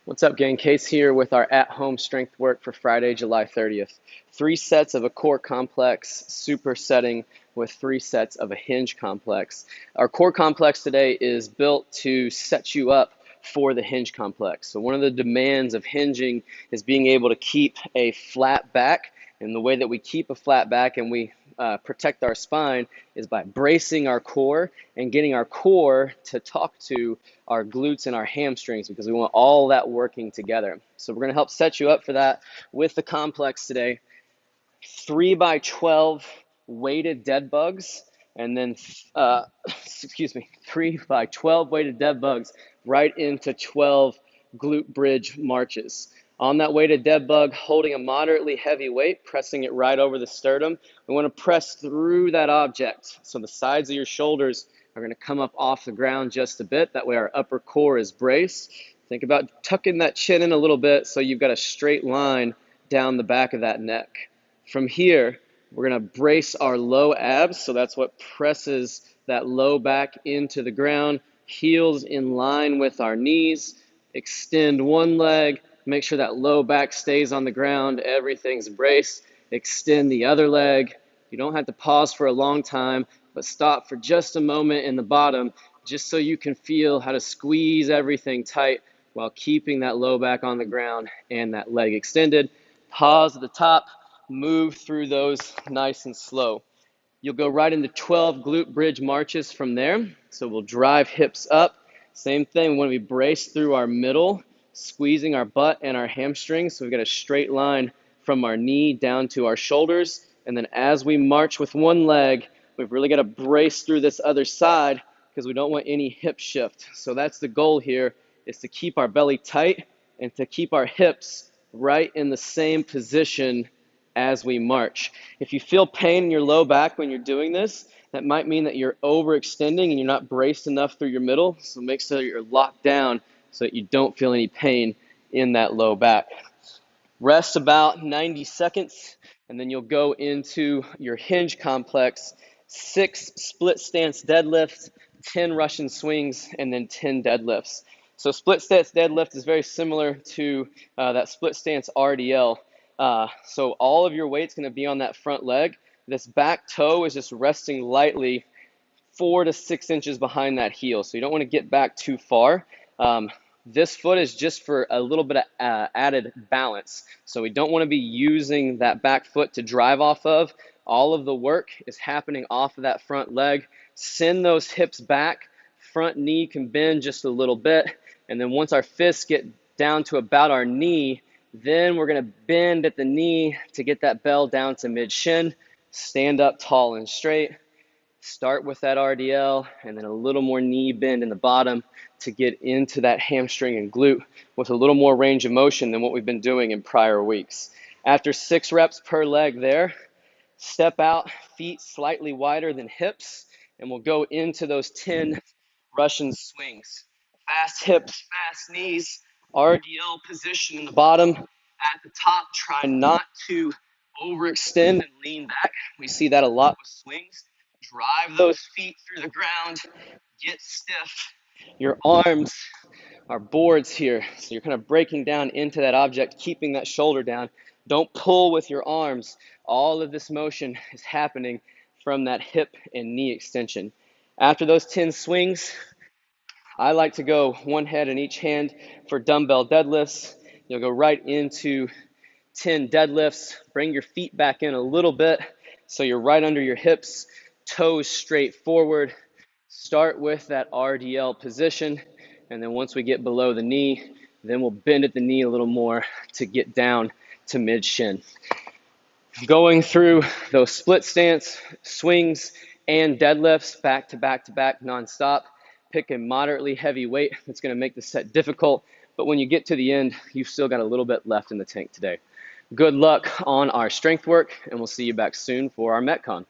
What's up, gang? Case here with our at-home strength work for Friday, July 30th. 3 sets of a core complex supersetting with 3 sets of a hinge complex. Our core complex today is built to set you up for the hinge complex. So one of the demands of hinging is being able to keep a flat back. And the way that we keep a flat back and we protect our spine is by bracing our core and getting our core to talk to our glutes and our hamstrings, because we want all that working together. So we're going to help set you up for that with the complex today. 3 by 12 weighted dead bugs, and then 3 by 12 weighted dead bugs right into 12 glute bridge marches. On that weighted dead bug, holding a moderately heavy weight, pressing it right over the sternum. We want to press through that object. So the sides of your shoulders are going to come up off the ground just a bit. That way our upper core is braced. Think about tucking that chin in a little bit so you've got a straight line down the back of that neck. From here, we're going to brace our low abs. So that's what presses that low back into the ground. Heels in line with our knees. Extend one leg. Make sure that low back stays on the ground. Everything's braced. Extend the other leg. You don't have to pause for a long time, but stop for just a moment in the bottom, just so you can feel how to squeeze everything tight while keeping that low back on the ground and that leg extended. Pause at the top. Move through those nice and slow. You'll go right into 12 glute bridge marches from there. So we'll drive hips up. Same thing, we want to be braced through our middle, squeezing our butt and our hamstrings. So we've got a straight line from our knee down to our shoulders. And then as we march with one leg, we've really got to brace through this other side because we don't want any hip shift. So that's the goal here, is to keep our belly tight and to keep our hips right in the same position as we march. If you feel pain in your low back when you're doing this, that might mean that you're overextending and you're not braced enough through your middle. So make sure that you're locked down so that you don't feel any pain in that low back. Rest about 90 seconds, and then you'll go into your hinge complex. 6 split stance deadlifts, 10 Russian swings, and then 10 deadlifts. So split stance deadlift is very similar to that split stance RDL. So all of your weight's going to be on that front leg. This back toe is just resting lightly 4 to 6 inches behind that heel. So you don't want to get back too far. This foot is just for a little bit of added balance. So we don't want to be using that back foot to drive off of. All of the work is happening off of that front leg. Send those hips back. Front knee can bend just a little bit. And then once our fists get down to about our knee, then we're going to bend at the knee to get that bell down to mid-shin. Stand up tall and straight. Start with that RDL and then a little more knee bend in the bottom to get into that hamstring and glute with a little more range of motion than what we've been doing in prior weeks. After 6 reps per leg there, step out, feet slightly wider than hips, and we'll go into those 10 Russian swings. Fast hips, fast knees, RDL position in the bottom. At the top, try not to overextend and lean back. We see that a lot with swings. Drive those feet through the ground. Get stiff. Your arms are boards here. So you're kind of breaking down into that object, keeping that shoulder down. Don't pull with your arms. All of this motion is happening from that hip and knee extension. After those 10 swings, I like to go one head in each hand for dumbbell deadlifts. You'll go right into 10 deadlifts. Bring your feet back in a little bit so you're right under your hips, toes straight forward. Start with that RDL position, and then once we get below the knee, then we'll bend at the knee a little more to get down to mid-shin. Going through those split stance, swings, and deadlifts back to back to back nonstop. Pick a moderately heavy weight that's going to make the set difficult, but when you get to the end, you've still got a little bit left in the tank today. Good luck on our strength work, and we'll see you back soon for our Metcon.